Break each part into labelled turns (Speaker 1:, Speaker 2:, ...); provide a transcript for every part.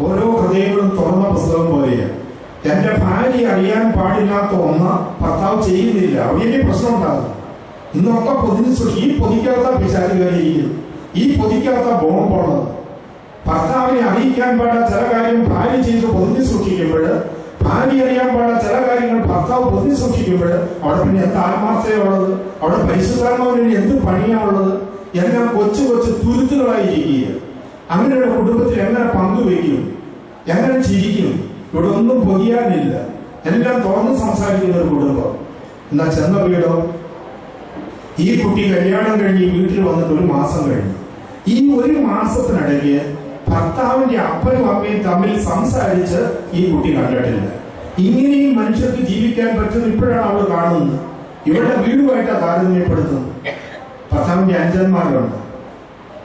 Speaker 1: ഓരോ ഹൃദയങ്ങളും തുറന്ന പുസ്തകം പോലെയാണ്. എന്റെ ഭാര്യ അറിയാൻ പാടില്ലാത്ത ഒന്ന് ഭർത്താവ് ചെയ്യുന്നില്ല, വലിയ പ്രശ്നം ഉണ്ടാകും. ഇന്നൊക്കെ പൊതിഞ്ഞ് ഈ പൊതിക്കാത്ത പിശാചുകാരിയിരിക്കുന്നു, ഈ പൊതിക്കാത്ത ബോംബുള്ളത്. ഭർത്താവിനെ അറിയിക്കാൻ പാടാത്ത ചില കാര്യം ഭാര്യ ചെയ്ത് പൊതിഞ്ഞ് സൂക്ഷിക്കുമ്പോൾ, ഭാര്യ അറിയാൻ പാടാത്ത ചില കാര്യങ്ങൾ ഭർത്താവ് പൊതിഞ്ഞ് സൂക്ഷിക്കുമ്പോൾ അവിടെ പിന്നെ എന്ത് ആത്മാർത്ഥതയുള്ളത്, അവിടെ പരിശുദ്ധാത്മാവിന് എന്ത് പണിയാണുള്ളത്? എല്ലാം കൊച്ചു കൊച്ചു തുരുത്തുകളായിരിക്കുക. അങ്ങനെയുള്ള കുടുംബത്തിൽ എങ്ങനെ പങ്കുവെക്കും, എങ്ങനെ ചിരിക്കും? ഇവിടെ ഒന്നും പൊതിയാനില്ല, എല്ലാം തുറന്ന് സംസാരിക്കുന്ന ഒരു കുടുംബം. എന്നാ ചെന്ന വീടോ, ഈ കുട്ടി കല്യാണം കഴിഞ്ഞ് വീട്ടിൽ വന്നിട്ട് 1 മാസം കഴിഞ്ഞു. ഈ 1 മാസത്തിനിടയ്ക്ക് ഭർത്താവിന്റെ അപ്പനും അമ്മയും തമ്മിൽ സംസാരിച്ച് ഈ കുട്ടി കണ്ടിട്ടില്ല. ഇങ്ങനെയും മനുഷ്യർക്ക് ജീവിക്കാൻ പറ്റുന്ന ഇപ്പോഴാണ് അവൾ കാണുന്നത്. ഇവരുടെ വീടുമായിട്ടാണ് താരതമ്യപ്പെടുത്തുന്നത്. ഭർത്താവിന്റെ അനുജന്മാരുണ്ട്.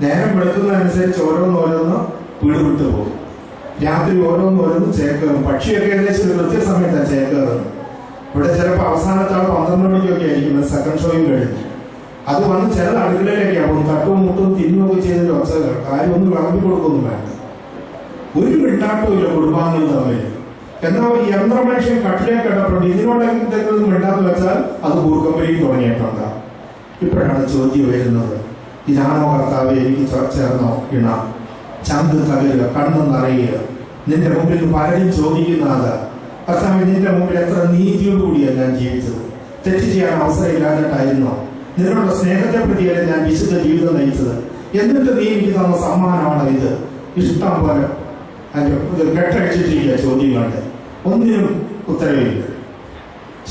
Speaker 1: നേരം വെളുക്കുന്നതനുസരിച്ച് ഓരോന്നോരോന്ന് വീട് വിട്ടു പോകും. രാത്രി ഓരോന്നോരോന്ന് ചേക്കേറും. പക്ഷിയൊക്കെ ഏകദേശം ഒരു കൃത്യസമയത്താണ് ചേക്കേറുന്നത്. ഇവിടെ ചിലപ്പോൾ അവസാനത്തെ 12 മണിക്കൊക്കെ ആയിരിക്കും സെക്കൻഡ് ഷോയും കഴിഞ്ഞു. അത് വന്ന് ചില അടുക്കളയിലേക്ക് പോകും. തട്ടും മുട്ടും തിന്നുമൊക്കെ ചെയ്തിട്ട് ഒച്ച കാര്യം ഒന്നും വിളമ്പി കൊടുക്കൊന്നും വേണ്ട. ഒരു മിണ്ടാട്ടവും ഇല്ല കുടുംബാംഗങ്ങൾ തമ്മിൽ. എന്നാൽ ഒരു യന്ത്രമനുഷ്യൻ കട്ടിലേക്ക് കിടപ്പുണ്ട്. ഇതിനോടെന്തെങ്കിലും മിണ്ടാന്ന് വെച്ചാൽ അത് ഭൂകമ്പയും തുടങ്ങിയിട്ടുണ്ടാകും. ഇപ്പോഴാണ് ചോദ്യം വരുന്നത്, ഇതാണോ കർത്താവേ എനിക്ക് ചേർന്നോ ഇണ? ചന്ത് തകരുക, കണ്ണു നിറയുക. നിന്റെ മുമ്പിൽ പലരും ചോദിക്കുന്നതാ, കർത്താവേ നിന്റെ മുമ്പിൽ എത്ര നീതിയോടുകൂടിയാണ് ഞാൻ ജീവിച്ചത്? തെറ്റ് ചെയ്യാൻ അവസരം ഇല്ലാഞ്ഞിട്ടായിരുന്നോ? നിങ്ങളുടെ സ്നേഹത്തെ പ്രതിയല്ലേ ഞാൻ വിശുദ്ധ ജീവിതം നയിച്ചത്? എന്നിട്ട് നീ എനിക്ക് തന്ന സമ്മാനമാണ് ഇത്. ഇഷ്ടം പോലെ അതിന്റെ കെട്ടഴിച്ചിട്ടില്ല ചോദ്യങ്ങളുടെ, ഒന്നിനും ഉത്തരവില്ല.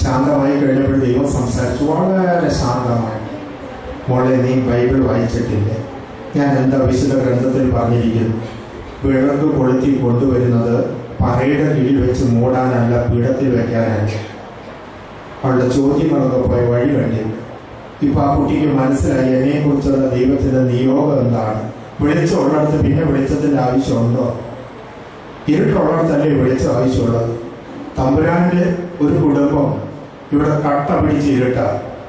Speaker 1: ശാന്തമായി കഴിഞ്ഞപ്പോൾ ദൈവം സംസാരിച്ചു, വളരെ ശാന്തമായിട്ട്. മോളെ, നീ ബൈബിൾ വായിച്ചിട്ടില്ലേ? ഞാൻ എന്താ വിശുദ്ധ ഗ്രന്ഥത്തിൽ പറഞ്ഞിരിക്കുന്നു? വിളക്ക് കൊളുത്തി കൊണ്ടുവരുന്നത് പറയുടെ കീഴിൽ വെച്ച് മൂടാനല്ല, പീഠത്തിൽ വെക്കാനല്ല. അവളുടെ ചോദ്യങ്ങളൊക്കെ പോയി വഴി കണ്ടില്ല. ഇപ്പൊ ആ കുട്ടിക്ക് മനസ്സിലായി എന്നെ കുറിച്ചുള്ള ദൈവത്തിന്റെ നിയോഗം എന്താണ്. വെളിച്ചമുള്ളിടത്ത് പിന്നെ വെളിച്ചത്തിന്റെ ആവശ്യമുണ്ടോ? ഇരുട്ടുള്ളിടത്തല്ലേ വെളിച്ചം ആവശ്യമുള്ളത്. തമ്പുരാന്റെ ഒരു കുടുംബം ഇവിടെ കട്ട പിടിച്ച് ഇരുട്ട,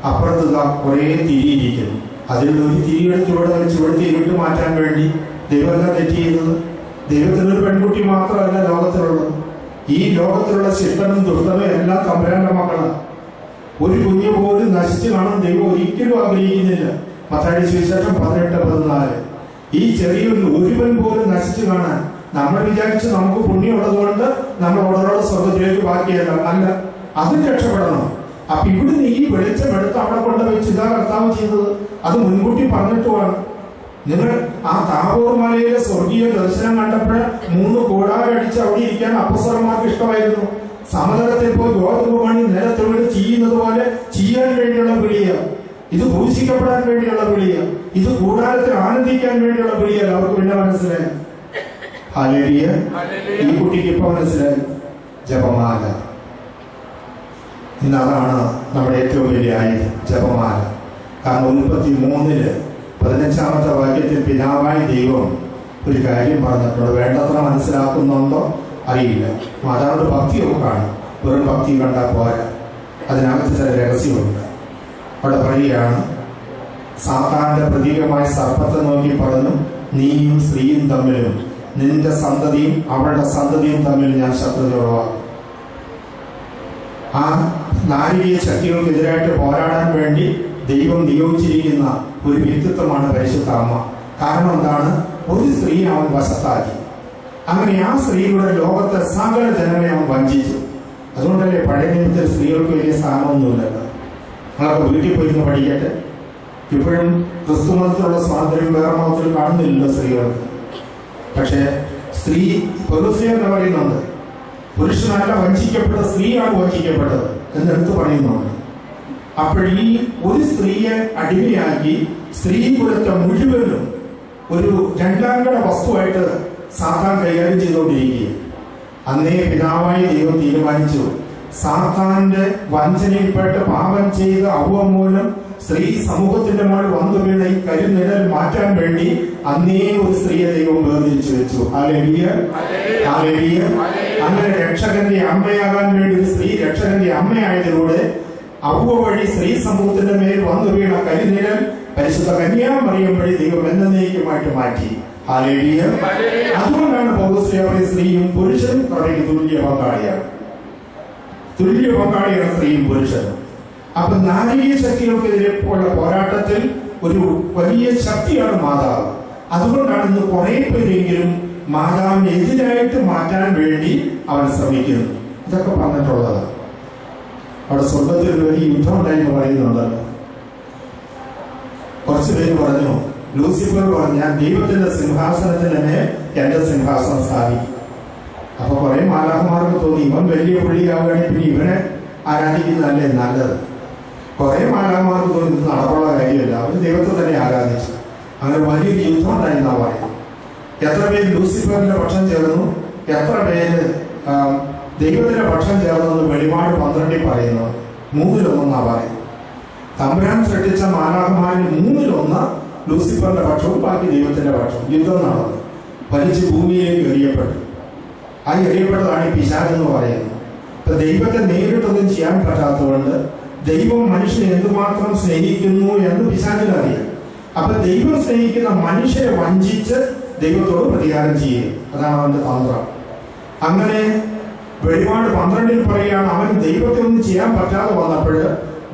Speaker 1: അപ്പുറത്ത് കുറേ തിരിയിരിക്കുന്നു. അതിൽ ഒരു തിരിയെടുത്ത് ഇവിടെ വെച്ച് ഇവിടുത്തെ ഇരുട്ട് മാറ്റാൻ വേണ്ടി ദൈവം എന്താ തെറ്റ് ചെയ്യുന്നത്? ദൈവത്തിനൊരു പെൺകുട്ടി മാത്രമല്ല ലോകത്തിലുള്ളത്. ഈ ലോകത്തിലുള്ള ശിഷ്ടനും ദുഷ്ടനും എല്ലാം തമ്പുരാന്റെ മക്കളാണ്. ഒരു കുഞ്ഞു പോലും നശിച്ചു കാണാൻ ദൈവം ഒരിക്കലും ആഗ്രഹിക്കുന്നില്ല. മത്തായി സുവിശേഷം 18:14. ഈ ചെറിയൊരു ഒരുവൻ പോലും നശിച്ചു കാണാൻ നമ്മൾ വിചാരിച്ച് നമുക്ക് പുണ്യമുള്ളത് കൊണ്ട് നമ്മൾ ഉടനോട് സ്വർഗത്തിലേക്ക് ബാക്കിയല്ല. അല്ല, അതും രക്ഷപ്പെടണം. അപ്പൊ ഇവിടുന്ന് ഈ വെളിച്ചമെടുത്ത് അവിടെ കൊണ്ടുപോയി ഇതാ കർത്താവ് ചെയ്തത്. അത് മുൻകൂട്ടി പറഞ്ഞിട്ടുമാണ്. നിങ്ങൾ ആ താബോർ മലയിലെ സ്വർഗീയ ദർശനം കണ്ടപ്പോൾ 3 കൂടാരടിച്ച് അവിടെ ഇരിക്കാൻ അപ്പസ്വരന്മാർക്ക് ഇഷ്ടമായിരുന്നു. സമതലത്തിൽ പോയി ഗോതമ്പ് മണി നിലത്ത് വീട് ചെയ്യുന്നത് പോലെ ചെയ്യാൻ വേണ്ടിയുള്ള വിളിയ. ഇത് ഭൂഷിക്കപ്പെടാൻ വേണ്ടിയുള്ള വിളിയ. ഇത് കൂടാരത്തിൽ ആനന്ദിക്കാൻ വേണ്ടിയുള്ള വിളിയല്ല. അവർക്ക് പിന്നെ മനസ്സിലായി. ഹല്ലേലൂയ. ഈ കുട്ടിക്ക് ഇപ്പൊ മനസ്സിലായി. ജപമാല. ഇന്ന് അതാണ് നമ്മുടെ ഏറ്റവും വലിയ ആയുധം, ജപമാല. കാരണം ഉൽപ്പത്തി 3:15 വാക്യത്തിൽ പിതാവായ ദൈവം ഒരു കാര്യം പറഞ്ഞിട്ടുണ്ട്. വേണ്ടത്ര മനസ്സിലാക്കുന്നുണ്ടോ അറിയില്ല. മാതാവിന്റെ ഭക്തിയൊക്കെ കാണും. വെറും ഭക്തി കണ്ടാൽ പോരാ, അതിനകത്ത് ചില രഹസ്യമുണ്ട്. അവിടെ പറയുകയാണ്, സാത്താന്റെ പ്രതീകമായ സർപ്പത്തെ നോക്കി പറഞ്ഞു, നീയും സ്ത്രീയും തമ്മിലും നിന്റെ സന്തതിയും അവളുടെ സന്തതിയും തമ്മിൽ ഞാൻ ശത്രുത ഉളവാക്കും. ആ നാരികീയ ശക്തികൾക്കെതിരായിട്ട് പോരാടാൻ വേണ്ടി ദൈവം നിയോഗിച്ചിരിക്കുന്ന ഒരു വ്യക്തിത്വമാണ് പരിശുദ്ധ അമ്മ. കാരണം എന്താണ്? ഒരു സ്ത്രീയെ അവൻ വശത്താക്കി. അങ്ങനെ ആ സ്ത്രീയുടെ ലോകത്തെ സകല ജനങ്ങളെ അവൻ വഞ്ചിച്ചു. അതുകൊണ്ടല്ലേ പഴയ നിയമത്തിൽ സ്ത്രീകൾക്ക് വലിയ സ്ഥാനമൊന്നുമില്ലല്ലോ. നിങ്ങളൊക്കെ വീട്ടിൽ പോയിരുന്ന് പഠിക്കട്ടെ. ഇപ്പോഴും ക്രിസ്തു മതത്തിലുള്ള സ്വാതന്ത്ര്യം വേറെ മതത്തിൽ കാണുന്നില്ലല്ലോ സ്ത്രീകൾക്ക്. പക്ഷേ സ്ത്രീ പുരുഷ എന്ന് പറയുന്നുണ്ട്. പുരുഷനല്ല വഞ്ചിക്കപ്പെട്ട, സ്ത്രീയാണ് വഞ്ചിക്കപ്പെട്ടത് എന്നെടുത്ത് പറയുന്നുണ്ട്. അപ്പോഴീ ഒരു സ്ത്രീയെ അടിമയാക്കി സ്ത്രീ കുലത്തെ മുഴുവനും ഒരു രണ്ടാംകട വസ്തുവായിട്ട് സാത്താൻ കൈകാര്യം ചെയ്തുകൊണ്ടിരിക്കുക. അന്നേ പിതാവായ ദൈവം തീരുമാനിച്ചു, സാത്താന്റെ വഞ്ചനയിൽപ്പെട്ട് പാപം ചെയ്ത അവ മൂലം സ്ത്രീ സമൂഹത്തിന്റെ മേൽ വന്നു വീണ ഈ കരുനിഴൽ മാറ്റാൻ വേണ്ടി അന്നേ ഒരു സ്ത്രീയെ ദൈവം വേർതിരിച്ചു വെച്ചു. Hallelujah, hallelujah. അങ്ങനെ രക്ഷകന്റെ അമ്മയാകാൻ വേണ്ടി ഒരു സ്ത്രീ രക്ഷകന്റെ അമ്മയായതിലൂടെ അവ വഴി സ്ത്രീ സമൂഹത്തിന്റെ മേൽ വന്നു വീണ കരിനിഴൽ പരിശുദ്ധ കന്യാമറിയം വഴി ദൈവം എന്നേക്കുമായിട്ട് മാറ്റി. ഹല്ലേലൂയ. അതുകൊണ്ടാണ് പൗലോസ് സ്ത്രീയും പുരുഷനും കൃപയ്ക്ക് തുല്യ പങ്കാളിയാണ്. തുല്യ പങ്കാളിയാണ് സ്ത്രീയും പുരുഷനും. അപ്പൊ നാരീയ ശക്തികൾക്കെതിരെ ഉള്ള പോരാട്ടത്തിൽ ഒരു വലിയ ശക്തിയാണ് മാതാവ്. അതുകൊണ്ടാണ് ഇന്ന് കുറെ പേരെങ്കിലും മാതാവിനെ എതിരായിട്ട് മാറ്റാൻ വേണ്ടി അവൻ ശ്രമിക്കുന്നു. ഇതൊക്കെ പറഞ്ഞിട്ടുള്ളത് അവിടെ സ്വർഗത്തിൽ ഒരു വലിയ യുദ്ധം ഉണ്ടായെന്ന് പറയുന്നുണ്ടല്ലോ. കുറച്ചു പേര് പറഞ്ഞു, ലൂസിഫർ പറഞ്ഞ ദൈവത്തിന്റെ സിംഹാസനത്തിൽ തന്നെ എന്റെ സിംഹാസനം സ്ഥാപിക്കും. അപ്പൊ കുറെ മാലാഖമാർക്ക് തോന്നി ഇവൻ വലിയ പുള്ളിയാവുകയാണെങ്കിൽ പിന്നെ ഇവനെ ആരാധിക്കുന്നതല്ലേ നല്ലത്. കുറെ മാലാഖമാർക്ക് തോന്നി ഇത് നടപ്പുള്ള കാര്യമല്ല, അവർ ദൈവത്തെ തന്നെ ആരാധിച്ചു. അങ്ങനെ വലിയൊരു യുദ്ധം ഉണ്ടായിരുന്നാ പറയുന്നത്. എത്ര പേര് ലൂസിഫറിന്റെ പക്ഷം ചേർന്നു, എത്ര പേര് ദൈവത്തിന്റെ പക്ഷം ചേർന്നെന്ന് വെളിപാട് 12 പറയുന്നു. 3-1 പറയുന്നത്. തമ്പുരാൻ സൃഷ്ടിച്ച മാലാഖമാരിൽ 3-1 ലൂസിഫറിന്റെ പക്ഷവും ബാക്കി ദൈവത്തിന്റെ പക്ഷവും. യുദ്ധം നടന്നു, വലിച്ച് ഭൂമിയിലേക്ക് എറിയപ്പെട്ടു. ആ എറിയപ്പെട്ടതാണ് ഈ പിശാചെന്ന് പറയുന്നത്. ഇപ്പൊ ദൈവത്തെ നേരിട്ടൊന്നും ചെയ്യാൻ പറ്റാത്തതുകൊണ്ട് ദൈവം മനുഷ്യനെ എന്തുമാത്രം സ്നേഹിക്കുന്നു എന്ന് പിശാചിന് അറിയാം. അപ്പൊ ദൈവം സ്നേഹിക്കുന്ന മനുഷ്യരെ വഞ്ചിച്ച് ദൈവത്തോട് പ്രതികാരം ചെയ്യുക, അതാണ് അവന്റെ തന്ത്രം. അങ്ങനെ വെളിപാട് 12 പറയുകയാണ്, അവന് ദൈവത്തെ ഒന്നും ചെയ്യാൻ പറ്റാതെ വന്നപ്പോൾ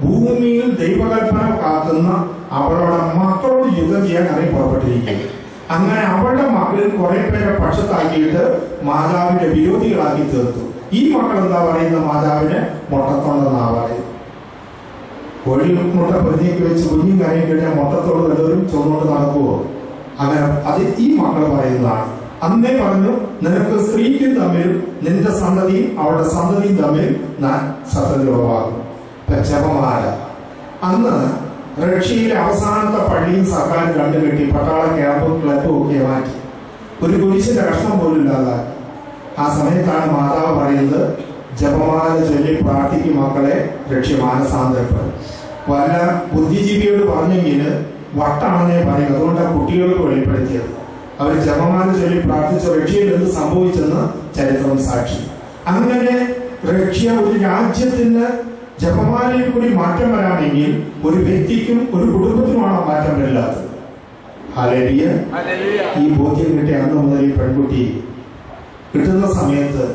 Speaker 1: ഭൂമിയിൽ ദൈവകൽപ്പന കാക്കുന്ന അവളുടെ മക്കളോട് യുദ്ധം ചെയ്യാൻ അറിയി പുറപ്പെട്ടിരിക്കുന്നു. അങ്ങനെ അവളുടെ മക്കളിൽ കുറെ പേരെ പക്ഷത്താക്കിയിട്ട് മാതാവിന്റെ വിരോധികളാക്കി തീർത്തു. ഈ മക്കൾ എന്താ പറയുന്ന മാതാവിനെ മുട്ടത്തോണ്ടെന്നാ പറയുന്നത്. കോഴിമുട്ട പൊതിഞ്ഞേക്ക് വെച്ച് കുഞ്ഞും കാര്യം കിട്ടിയ മുട്ടത്തോട് വല്ലവരും ചുവന്നോട്ട് നടക്കുവോ? അങ്ങനെ അത് ഈ മക്കൾ പറയുന്നതാണ്. അന്നേ പറഞ്ഞു, നിനക്ക് സ്ത്രീക്കും തമ്മിൽ നിന്റെ സന്തതിയും അവളുടെ സന്തതിയും തമ്മിൽ ഞാൻ ശത്രുത ഉളവാകും. ജപമാല. അന്ന് റഷ്യയിലെ അവസാനത്തെ പള്ളിയും സർക്കാർ കണ്ടുകെട്ടി പട്ടാള ക്യാമ്പും ക്ലബും ഒക്കെ മാറ്റി. ഒരു കുരിശിന്റെ കഷ്ണം പോലും ഇല്ലാതാക്കി. ആ സമയത്താണ് മാതാവ് പറയുന്നത്, ജപമാല ചൊല്ലി പ്രാർത്ഥിക്കും മക്കളെ, രക്ഷ മാനസാന്തരപ്പെടും. വല്ല ബുദ്ധിജീവിയോട് പറഞ്ഞെങ്കിൽ വട്ടാണെന്നേ പറയും. അതുകൊണ്ടാണ് കുട്ടികൾക്ക് വെളിപ്പെടുത്തിയത്. അവർ ജപമാല ചൊല്ലി പ്രാർത്ഥിച്ച റഷ്യയിൽ എന്ത് സംഭവിച്ചെന്ന് ചരിത്രം സാക്ഷി. അങ്ങനെ റഷ്യ ഒരു രാജ്യത്തിന് ജപമാലയിൽ കൂടി മാറ്റം വരാമെങ്കിൽ ഒരു വ്യക്തിക്കും ഒരു കുടുംബത്തിനുമാണ് മാറ്റം വരില്ലാത്തത്. ഹല്ലേലൂയ. ഈ ബോധ്യം കിട്ടിയ അന്ന് മുതൽ ഈ പെൺകുട്ടി കിട്ടുന്ന സമയത്ത്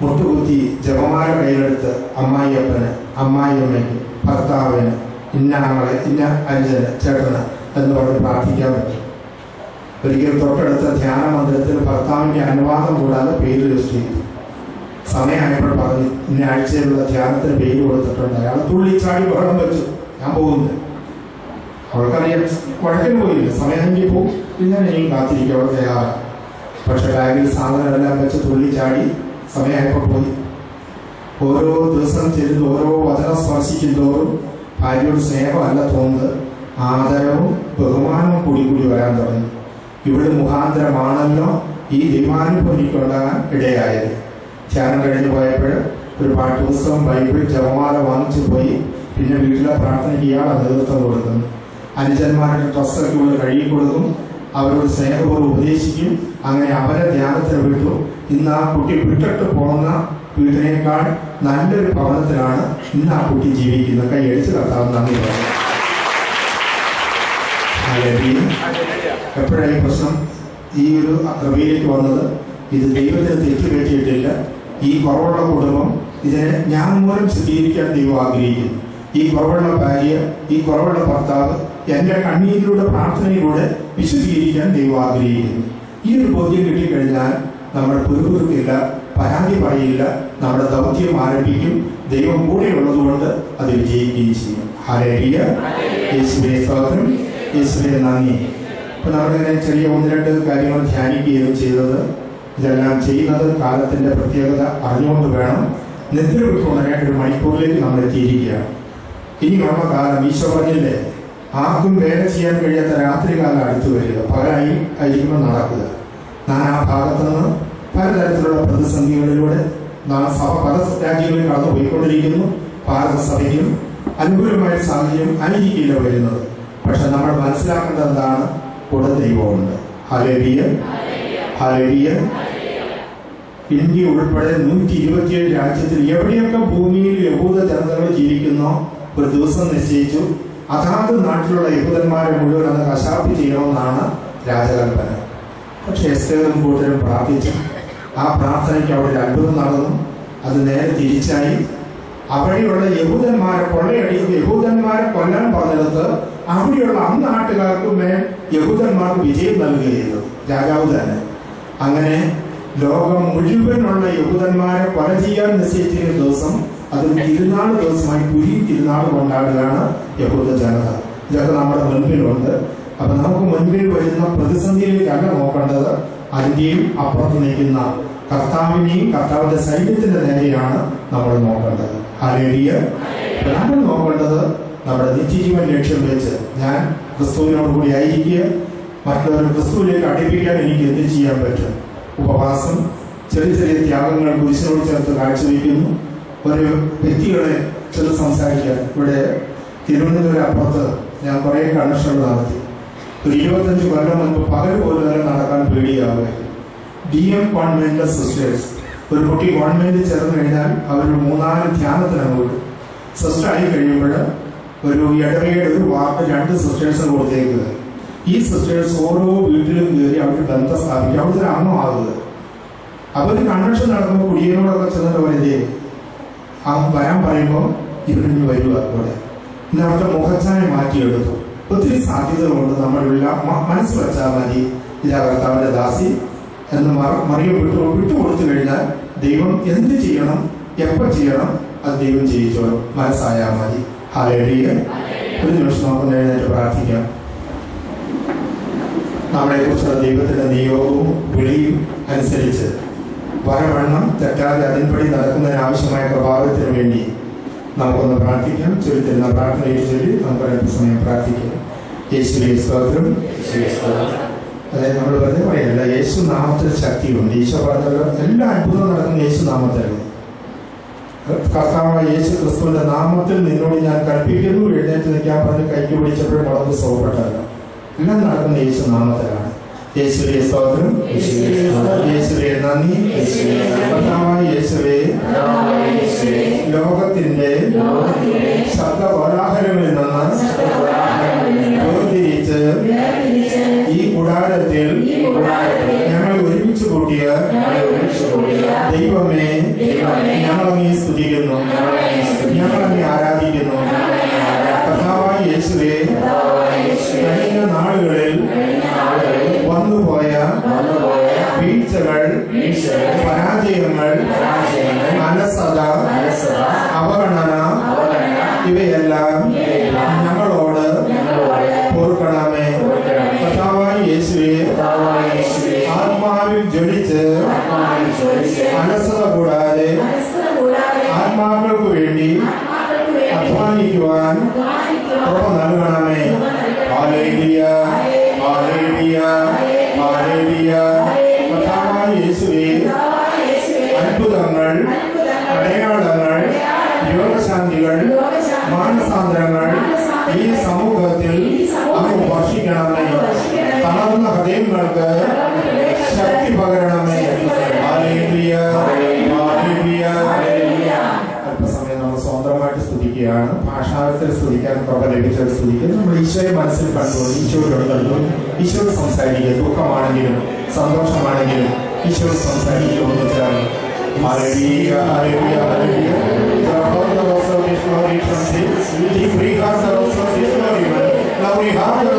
Speaker 1: മുട്ടുകുത്തി ജപമാല കയ്യിലെടുത്ത് അമ്മായിയപ്പന്, അമ്മായിയമ്മയ്ക്ക്, ഭർത്താവിന്, ഇന്ന ആങ്ങളെ, ഇന്ന അനുജന്, ചേട്ടന് എന്ന് പറഞ്ഞ് പ്രാർത്ഥിക്കാൻ പറ്റും. ഒരിക്കൽ തൊട്ടടുത്ത ധ്യാന മന്ദിരത്തിൽ ഭർത്താവിന്റെ അനുവാദം കൂടാതെ പേര് രജിസ്റ്റർ ചെയ്തു. സമയമായപ്പോൾ പറഞ്ഞു, ഇന്ന ആഴ്ചയിലുള്ള ധ്യാനത്തിന് പേര് കൊടുത്തിട്ടുണ്ട്. അയാൾ തുള്ളിച്ചാടി ബഹളം വെച്ചു, ഞാൻ പോകുന്നു. അവൾക്കറിയാം വഴക്കിന് പോയില്ല, സമയമെങ്കിൽ പോകും, പിന്നെ ഇനിയും കാത്തിരിക്കും, അവൾ തയ്യാറാണ്. പക്ഷെ ബാഗിൽ സാധനമെല്ലാം വെച്ച് തുള്ളിച്ചാടി സമയമായപ്പോൾ പോയി. ഓരോ ദിവസം ചെല്ലുന്ന ഓരോ വചനം സ്പർശിക്കുന്തോറും ഭാര്യയോട് സ്നേഹമല്ല തോന്നുന്നത്, ആദരവും ബഹുമാനവും കൂടി കൂടി വരാൻ തുടങ്ങി. ഇവിടെ മുഖാന്തരമാണല്ലോ ഈ ദൈവാനുഭവം എനിക്കുണ്ടാകാൻ ഇടയായത്. ധ്യാനം കഴിഞ്ഞു പോയപ്പോൾ ഒരു പാഠ്യപുസ്തകം, ബൈബിൾ, ജപമാല വാങ്ങിച്ചു പോയി. പിന്നെ വീട്ടിലെ പ്രാർത്ഥനയ്ക്ക് ഇയാളെ നേതൃത്വം കൊടുക്കുന്നു. അനുജന്മാരുടെ ഡ്രസ്സൊക്കെ ഉള്ള കഴുകി കൊടുക്കും, അവരോട് സ്നേഹപൂർവ്വം ഉപദേശിക്കും. അങ്ങനെ അവരെ ധ്യാനത്തിന് വിട്ടു. ഇന്ന് ആ കുട്ടി വിട്ടിട്ട് പോകുന്ന വീട്ടിനേക്കാൾ നല്ലൊരു ഭവനത്തിലാണ് ഇന്ന് ആ കുട്ടി ജീവിക്കുന്നത്. കൈയടിച്ച് കർത്താവ് നന്ദി പറയും. എപ്പോഴാണ് ഈ പ്രശ്നം ഈ ഒരു കൃപയിലേക്ക് വന്നത്? ഇത് ദൈവത്തിന് തെറ്റ് പറ്റിയിട്ടില്ല. ഈ കുറവുള്ള കുടുംബം ഇതിനെ ഞാൻ മൂലം സ്ഥിരീകരിക്കാൻ ദൈവം ആഗ്രഹിക്കുന്നു. ഈ കുറവുള്ള ഭാര്യ, ഈ കുറവുള്ള ഭർത്താവ് എൻ്റെ കണ്ണീരിലൂടെ, പ്രാർത്ഥനയിലൂടെ വിശദീകരിക്കാൻ ദൈവം ആഗ്രഹിക്കുന്നു. ഈ ഒരു ബോധ്യം കിട്ടിക്കഴിഞ്ഞാൽ നമ്മൾ പുരുപുറുക്കില്ല, പരാതി പറയില്ല, നമ്മുടെ ദൗത്യം ആരംഭിക്കും. ദൈവം കൂടെ ഉള്ളതുകൊണ്ട് അത് വിജയിക്കുകയും ചെയ്യും. ഹല്ലേലൂയ. യേശുവേ സ്തോത്രം, യേശുവേ നന്ദി. ഇപ്പൊ നമ്മളിങ്ങനെ ചെറിയ 1-2 കാര്യങ്ങൾ ധ്യാനിക്കുകയും ചെയ്തത്, ഇതെല്ലാം ചെയ്യുന്നത് കാലത്തിന്റെ പ്രത്യേകത അറിഞ്ഞുകൊണ്ട് വേണം. നിദ്ര വിട്ടുണരാൻ 1 മണിക്കൂറിലേക്ക് നമ്മൾ എത്തിയിരിക്കുകയാണ്. ഇനിയുള്ള കാലം ഈശോ പറഞ്ഞില്ലേ, ആർക്കും വേല ചെയ്യാൻ കഴിയാത്ത രാത്രികാലം അടുത്തു വരിക, പകലായി ആയിരിക്കുമ്പോൾ നടക്കുക. നാനാ ഭാഗത്തു നിന്ന് പലതരത്തിലുള്ള പ്രതിസന്ധികളിലൂടെ സഭ പല രാജ്യങ്ങളിൽ കടന്നു പോയിക്കൊണ്ടിരിക്കുന്നു. ഭാരത സഭയ്ക്കും അനുകൂലമായ സാഹചര്യം ആയിരിക്കില്ല വരുന്നത്. പക്ഷെ നമ്മൾ മനസ്സിലാക്കേണ്ടത് എന്താണ്? കൂടെ ദൈവമുണ്ട്. Hallelujah, hallelujah. ഇന്ത്യ ഉൾപ്പെടെ 127 രാജ്യത്തിൽ എവിടെയൊക്കെ ഭൂമിയിൽ യഹൂദ ജനതകൾ ജീവിക്കുന്നോ ഒരു ദിവസം നിശ്ചയിച്ചു. അതാത് നാട്ടിലുള്ള യഹൂദന്മാരെ മുഴുവൻ അത് കശാപ്പ് ചെയ്യണമെന്നാണ് രാജകൽപ്പന. പക്ഷെ എസ്തേറും കൂട്ടരും പ്രാർത്ഥിച്ചു. ആ പ്രാർത്ഥനയ്ക്ക് അവിടെ ഒരു അത്ഭുതം നടന്നു. അത് നേരെ തിരിച്ചായി. അവിടെയുള്ള യഹൂദന്മാരെ കൊല്ലാൻ പറഞ്ഞെടുത്ത് അവിടെയുള്ള നാട്ടുകാർക്ക് മേൽ യഹൂദന്മാർക്ക് വിജയം നൽകുകയായിരുന്നു രാജാവ് തന്നെ. അങ്ങനെ ലോകം മുഴുവനുള്ള യഹൂദന്മാരെ കൊല ചെയ്യാൻ നിശ്ചയിച്ചിരുന്ന ദിവസം അതൊരു തിരുനാൾ ദിവസമായി പുരി തിരുനാൾ കൊണ്ടാടുകയാണ് യഹൂദ ജനത. ഇതൊക്കെ നമ്മുടെ മുൻപിലുണ്ട്. അപ്പൊ നമുക്ക് മുൻപിൽ വരുന്ന പ്രതിസന്ധിയിലേക്കല്ല നോക്കേണ്ടത്, അതിന്റെയും അപ്പുറത്ത് നിൽക്കുന്ന കർത്താവിനെയും കർത്താവിന്റെ സൈന്യത്തിന്റെ നേരെയാണ് നമ്മൾ നോക്കേണ്ടത്. ഹല്ലേലൂയ. നമ്മൾ നോക്കേണ്ടത് നമ്മുടെ നിത്യജീവൻ ലക്ഷ്യം വെച്ച് ഞാൻ ക്രിസ്തുവിനോട് കൂടി ആയിരിക്കുക, മറ്റുള്ളവരെ ക്രിസ്തുവിലേക്ക് അടുപ്പിക്കാൻ എനിക്ക് എന്ത് ചെയ്യാൻ പറ്റും? ഉപവാസം, ചെറിയ ചെറിയ ത്യാഗങ്ങൾ കുരിശിനോട് ചേർത്ത് കാഴ്ചവെക്കുന്നു. ഒരു വ്യക്തികളെ ചെറു സംസാരിക്കാൻ ഇവിടെ തിരുവനന്തപുരം അപ്പുറത്ത് ഞാൻ കുറേ കണക്ഷനുകൾ നടത്തി. ഒരു 25 കൊല്ലം മുൻപ് പകൽ പോലും വരെ നടക്കാൻ പേടിയാവുക. DM കോൺവെന്റിലെ സിസ്റ്റേഴ്സ്, ഒരു കുട്ടി കോൺവെന്റിൽ ചേർന്ന് കഴിഞ്ഞാൽ അവർ 3-4 ധ്യാനത്തിന് പോയി. സിസ്റ്റർ ആയി കഴിയുമ്പോൾ ഒരു ഇടവകയുടെ ഒരു വാർഡ് 2 സിസ്റ്റേഴ്സിന് കൊടുത്തേക്കുക. ഈ സിസ്റ്റേഴ്സ് ഓരോ വീട്ടിലും കയറി അവർക്ക് ബന്ധം സ്ഥാപിക്കുക, അവിടുത്തെ ഒരു അംഗമാകുക. അവർ കൺവെൻഷൻ നടക്കുമ്പോൾ കുടിയനോടൊക്കെ ചെന്നിട്ട് പറയുന്നേ വരാൻ പറയുമ്പോൾ ഇവരിഞ്ഞ് വരിക. അവിടെ ഇന്ന് അവരുടെ മുഖച്ഛായ മാറ്റിയെടുത്തു. ഒത്തിരി സാധ്യതകളുണ്ട്. നമ്മളുള്ള മനസ്സ് വെച്ചാൽ മതി. ഇതാ കർത്താവിന്റെ ദാസി എന്ന് മറിയം വിട്ടുകൊടുത്തു കഴിഞ്ഞാൽ ദൈവം എന്ത് ചെയ്യണം, എപ്പോൾ ചെയ്യണം, അത് ദൈവം ചെയ്യിച്ചോളും. മനസ്സായാൽ മതി. ഹല്ലേലൂയ. ഒരു നിമിഷം നമുക്ക് എഴുന്നേറ്റ് പ്രാർത്ഥിക്കാം. നമ്മളെ കുറിച്ചുള്ള ദൈവത്തിന്റെ നിയോഗവും വിളിയും അനുസരിച്ച് വരവണ്ണം തെറ്റാതെ അതിൻപടി നടക്കുന്നതിന് ആവശ്യമായ പ്രഭാവത്തിന് വേണ്ടി നമുക്കൊന്ന് പ്രാർത്ഥിക്കാം. ചൊല്ലിത്തരുന്ന പ്രാർത്ഥനയിൽ ചൊല്ലി നമുക്ക് അല്പസമയം പ്രാർത്ഥിക്കാം. യേശുവേ സ്തോത്രം. അതായത് നമ്മൾ വെറുതെ പറയല്ല, യേശു നാമത്തിൽ ശക്തിയുണ്ട്. ഈശോ പറഞ്ഞല്ലോ എല്ലാ അത്ഭുതവും നടക്കുന്ന യേശു നാമത്തിലാണ്. കർത്താവായ യേശു ക്രിസ്തുവിന്റെ നാമത്തിൽ നിന്നോട് ഞാൻ കൽപ്പിക്കുന്നു, എഴുന്നേറ്റ് നിൽക്കാൻ പറഞ്ഞ് കൈക്ക് പിടിച്ചപ്പോഴും വളർന്ന് സുഖപ്പെട്ടല്ല. എല്ലാം നടക്കുന്ന യേശു നാമത്തിലാണ്. യേശുവേ സ്തോത്രം. യേശുവേ നന്ദി. കർത്താവായ യേശുവേ, ലോകത്തിന്റെ ശബ്ദകോലാഹലങ്ങളിൽ നിന്ന് വേർതിരിച്ച് ഈ കൂടാരത്തിൽ ഞങ്ങൾ ഒരുമിച്ച് കൂട്ടിയ ദൈവമേ, ഞങ്ങളങ്ങേ സ്തുതിക്കുന്നു, ഞങ്ങളങ്ങേ ആരാധിക്കുന്നു. കർത്താവായ യേശുവേ, കഴിഞ്ഞ നാളുകളിൽ വന്നുപോയ വീഴ്ചകൾ, പരാജയങ്ങൾ, അലസത, അവഗണന ഇവയെല്ലാം ഞങ്ങളോട് പൊറുക്കണമേ. കർത്താവായ യേശുവേ, ആത്മാവിൽ ജ്വലിച്ച് അലസത കൂടാതെ ആത്മാക്കൾക്ക് വേണ്ടി അധ്വാനിക്കുവാൻ കൃപ നൽകണമേ. Hallelujah, hallelujah, hallelujah. കർത്താവായ യേശുവേ, അത്ഭുതങ്ങൾ, അടയാളങ്ങൾ, രോഗശാന്തികൾ, മാനസാന്തരങ്ങൾ ഈ സമൂഹത്തിൽ അങ്ങ് വർഷിക്കണമേ. തളർന്ന ഹൃദയങ്ങൾക്ക് ശക്തി പകരണമേ. Hallelujah, hallelujah. അല്പസമയം നമ്മൾ സ്വന്തമായിട്ട് സ്തുതിക്കുകയാണ്. ഭാഷാവത്തിൽ സ്തുതിക്കാൻ കൃപ ലഭിച്ചവർ സ്തുതിക്കുക. നമ്മൾ ഈശോയെ മനസ്സിൽ കണ്ടുകൊണ്ട് ഈശോയോട് കണ്ടു ഈശോയോട് സംസാരിക്കുക. ദുഃഖമാണെങ്കിലും സന്തോഷമാണെങ്കിലും ഈശോയോട് സംസാരിക്കുക. ഒന്നിച്ചാണ് hallelujah, hallelujah, hallelujah. Now we have the